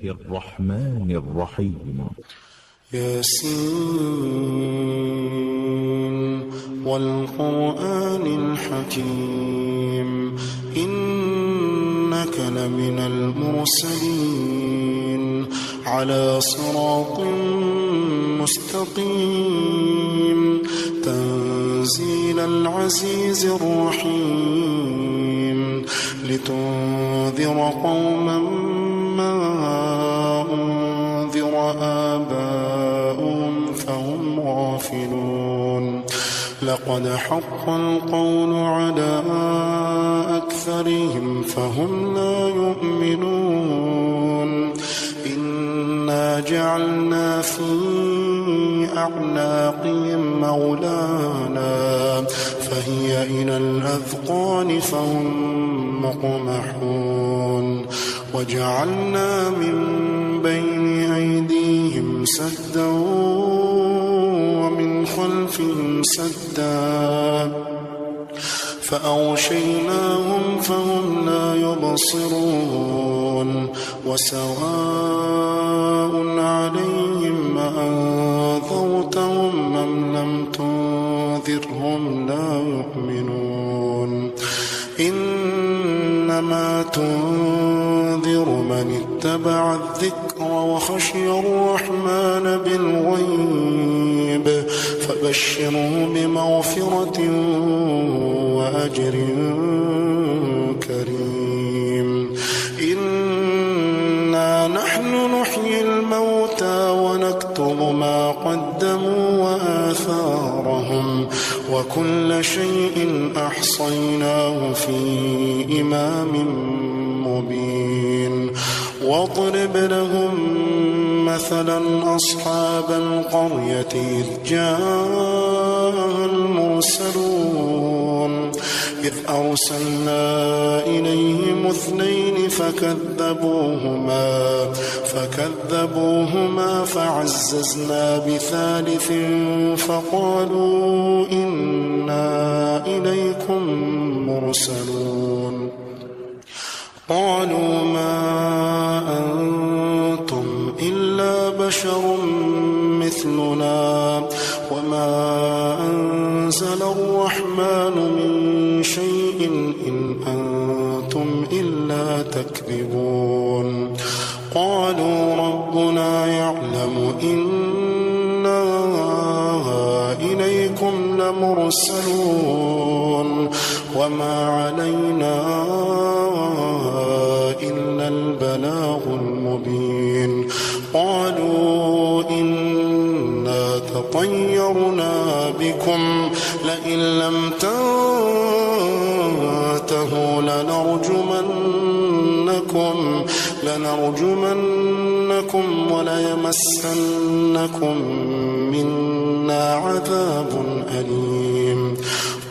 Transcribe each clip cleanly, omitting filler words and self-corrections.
الرحمن الرحيم. ياسين والقرآن الحكيم إنك لمن المرسلين على صراط مستقيم تنزيل العزيز الرحيم لتنذر قوما ما أنذر آباؤهم فهم غافلون لقد حق القول على أكثرهم فهم لا يؤمنون إنا جعلنا في أعناقهم مغلالا فهي إلى الأذقان فهم مقمحون وجعلنا من بين أيديهم سدا ومن خلفهم سدا فأغشيناهم فهم لا يبصرون وسواء عليهم أنذرتهم أم لم تنذرهم لا يؤمنون إنما تنذر من اتبع الذكر وخشي الرحمن بالغيب فبشره بمغفرة وأجر كريم إنا نحن نحيي الموتى ونكتب ما قدموا وآثارهم وكل شيء أحصيناه في إمام مبين واضرب لهم مثلا أصحاب القرية إذ جاء المرسلون إذ أرسلنا إليهم اثنين فكذبوهما فعززنا بثالث فقالوا إنا إليكم مرسلون قالوا ما أنتم إلا بشر مثلنا وما أنزل الرحمن من شيء إن أنتم إلا تكذبون قالوا ربنا يعلم إنا إليكم لمرسلون وما علينا إلا البلاغ المبين قالوا إنا تطيرنا بكم لئن لم تنتهوا لنرجمنكم وليمسنكم منا عذاب أليم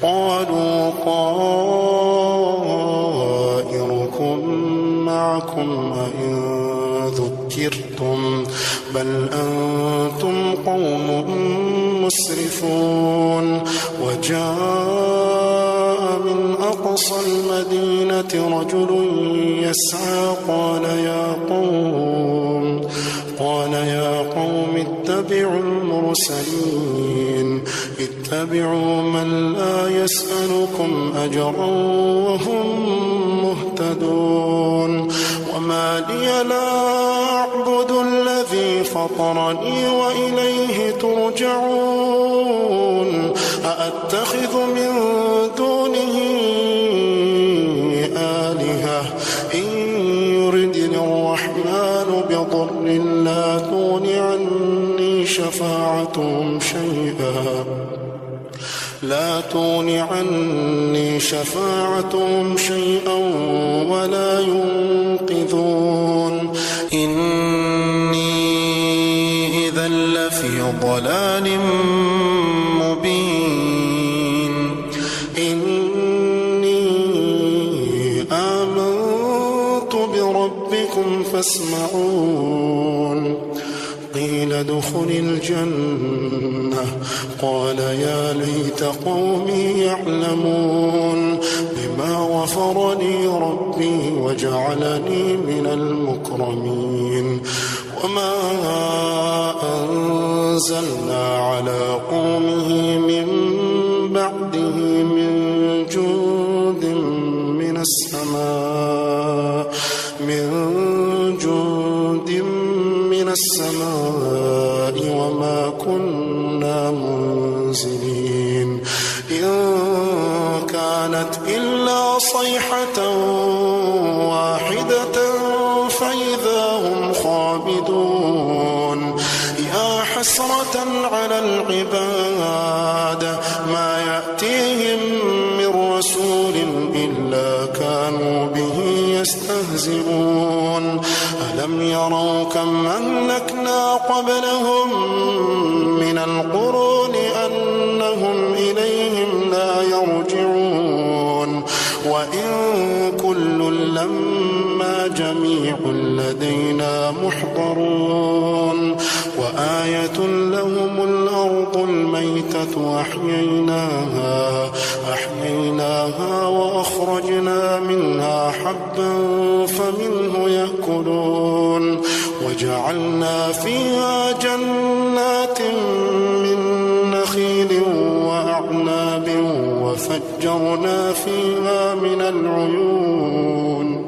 قالوا طائركم معكم أئن ذكرتم بل أنتم قوم مسرفون وجاء من أقصى المدينة رجل يسعى قال يا قوم اتبعوا المرسلين اتبعوا من لا يسألكم أجرا وهم مهتدون وما لي لا أعبد الذي فطرني وإليه ترجعون أأتخذ من دونه آلهة إن يردني الرحمن بضر لا تغن عني شفاعتهم شيئا ولا ينقذون إني إذا لفي ضلال مبين إني آمنت بربكم فاسمعون قيل ادخل الجنة قال يا ليت قومي يعلمون بما غفر لي ربي وجعلني من المكرمين وما أنزلنا على قومه من بعده من جند من السماء وما كنا منزلين إن كانت إلا صيحة واحدة فإذا هم خامدون يا حسرة على العباد ما يأتيهم من رسول إلا كانوا به يستهزئون ألم يروا كم أهلكنا قبلهم من القرون أنهم إليهم لا يرجعون وإن كل لما جميع لدينا محضرون وآية لهم الأرض الميتة أحييناها وأخرجنا منها حبا فمنه يأكلون وجعلنا فيها جنات من نخيل وأعناب وفجرنا فيها من العيون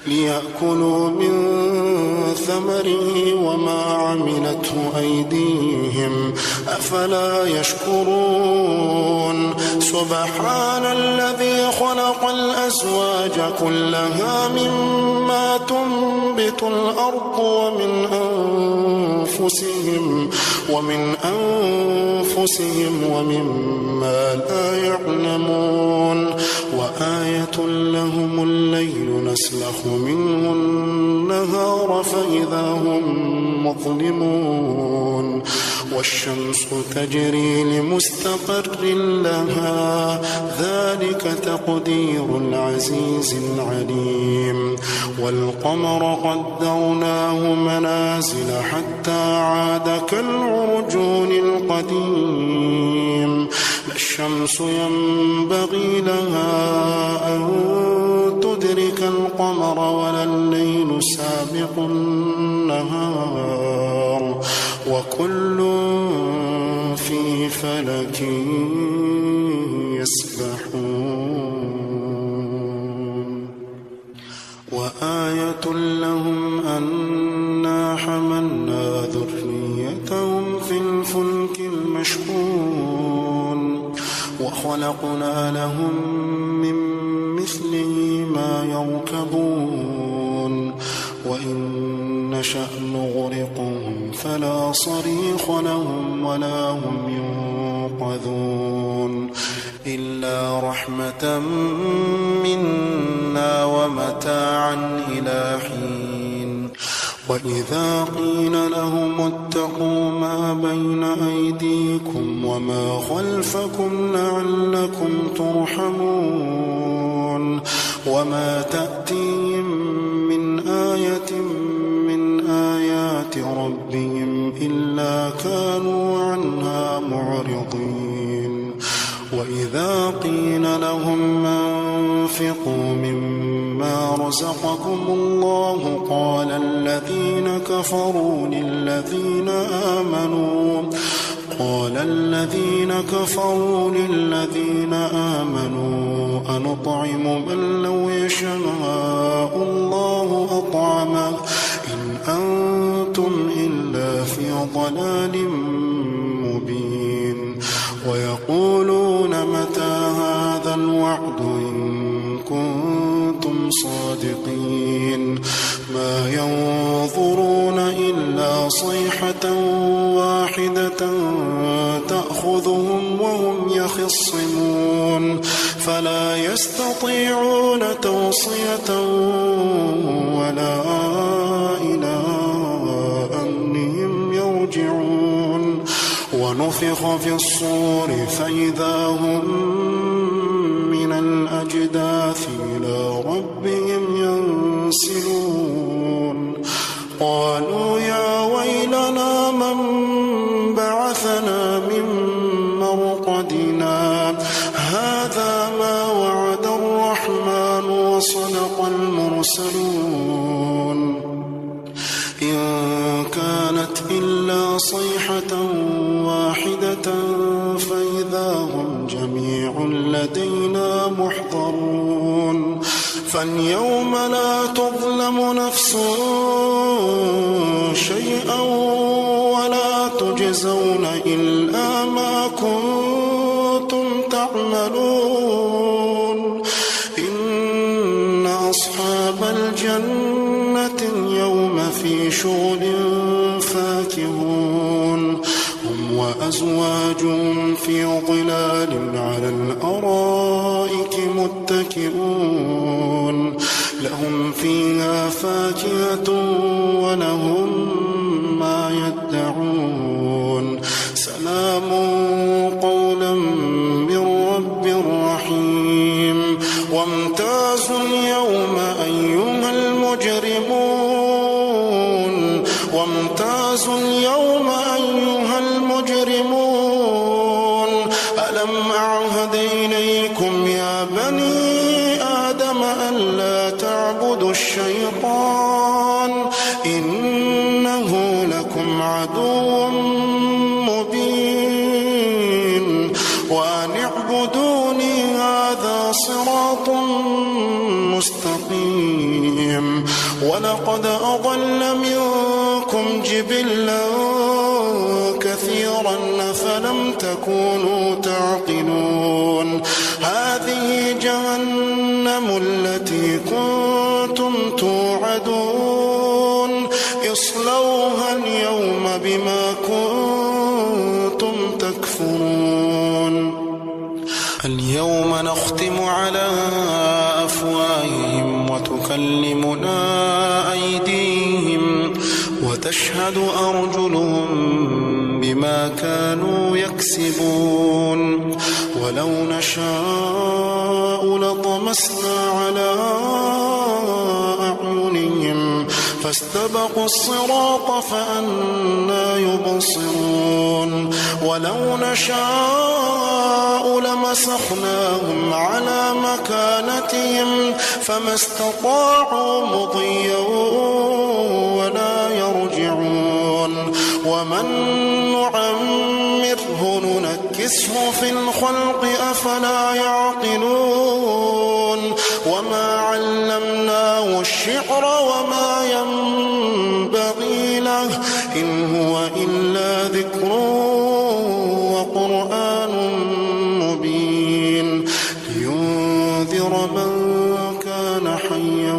ليأكلوا من ثمره وما عملته أيديهم أفلا يشكرون سبحان الذي خلق الأزواج كلها مما تنبت الأرض ومن أنفسهم ومما لا يعلمون وآية لهم الليل نسلخ منه النهار فإذا هم مظلمون والشمس تجري لمستقر لها ذلك تقدير العزيز العليم والقمر قدرناه منازل حتى عاد كالعرجون القديم لا الشمس ينبغي لها أن تدرك القمر ولا الليل سابق النهار وكل في فلك يسبحون وآية لهم أنا حملنا ذريتهم في الفلك المشحون وخلقنا لهم من مثله ما يركبون وإن نشأ نغرقهم فلا صريخ لهم ولا هم ينقذون إلا رحمة منا ومتاعا إلى حين وإذا قيل لهم اتقوا ما بين أيديكم وما خلفكم لعلكم ترحمون وما تأتيهم من آية من آيات ربهم إلا كانوا عنها معرضين وإذا قيل لهم أنفقوا مما رزقكم الله قال الذين كفروا للذين آمنوا أنطعم من لو يشاء الله أطعمه إن أنتم إلا في ضلال مبين ويقولون متى هذا الوعد إن كنتم صادقين ما ينظرون إلا صيحة واحدة تأخذهم وهم يخصمون فلا يستطيعون توصية ولا إلى أهلهم يرجعون ونفخ في الصور فإذا هم من الأجداث إلى ربهم ينسلون قالوا يا ويلنا إن كانت إلا صيحة واحدة فإذا هم جميع لدينا محضرون فاليوم لا تظلم نفس شيئا ولا تجزون إلا ما كنتم تعملون إن أصحاب الجنة اليوم في شغل فاكهون هم وأزواجهم في ظلال على الأرائك متكئون لهم فيها فاكهة ولهم ما يدعون سلام قولا من رب رحيم وامتازوا اليوم أيها المجرمون ألم أعهد إليكم يا بني آدم ألا تعبدوا الشيطان إنه لكم عدو مبين وأن اعبدوني هذا صراط مستقيم ولقد أضل منكم جبلا كثيرا فلم تكونوا تعقلون هذه جهنم التي كنتم توعدون اصلوها اليوم بما كنتم تكفرون اليوم نختم على أفواههم وتكلمنا أيديهم وتشهد أرجلهم بما كانوا يكسبون ولو نشاء لطمسنا على أعينهم فاستبقوا الصراط فأنى يبصرون ولو نشاء لمسخناهم على مكانتهم فما استطاعوا مضيا ولا يرجعون ومن نعمره ننكسه في الخلق أفلا يعقلون وما علمناه الشعر وما ينبغي له إن هو إلا ذكر وقرآن مبين لينذر من كان حيا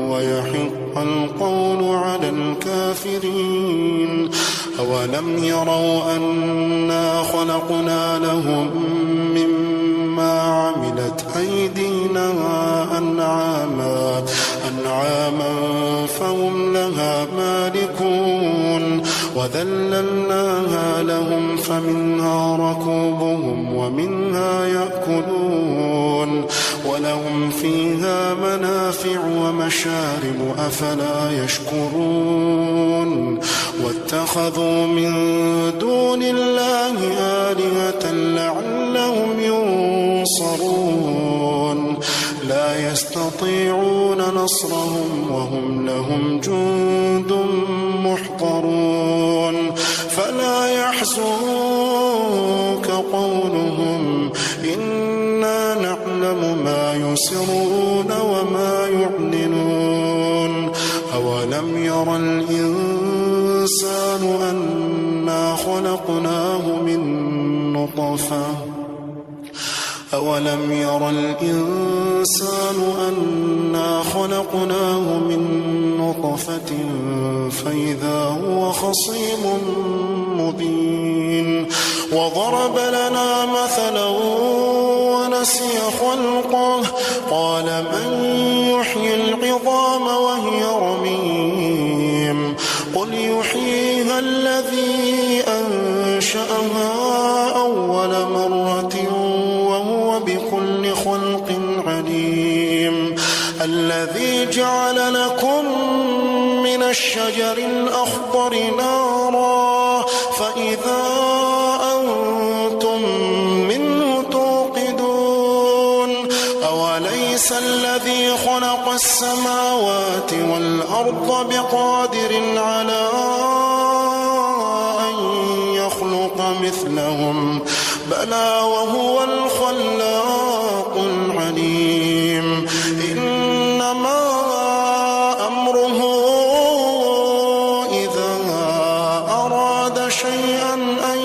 ويحق القول على الكافرين أولم يروا أنا خلقنا لهم مما عملت أيدينا أنعاما فهم لها مالكون وذللناها لهم فمنها ركوبهم ومنها يأكلون ولهم فيها منافع ومشارب أفلا يشكرون واتخذوا من دون الله آلهة لعلهم ينصرون لا يستطيعون نصرهم وهم لهم جند محضرون فلا يحزنك قولهم إنا نعلم ما يسرون وما يعلنون أولم ير الإنسان أنا خلقناه من نطفة أولم ير الإنسان أنا خلقناه من نطفة فإذا هو خصيم مبين وضرب لنا مثلا ونسي خلقه قال من يحيي العظام وهي رميم قل يحييها الذي أنشأها أول مرة وهو بكل خلق عليم الذي جعل لكم من الشجر الأخضر نارا فإذا أنتم منه توقدون أوليس الذي خلق السماوات والأرض بقادر بقادر على أن يخلق مثلهم بلى وهو الخلاق العليم إنما أمره إذا أراد شيئا أن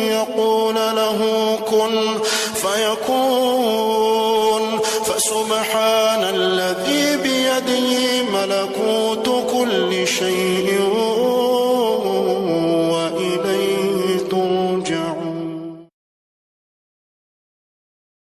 يقول له كن فيكون فسبحان الذي بيده ملكوت كل شيء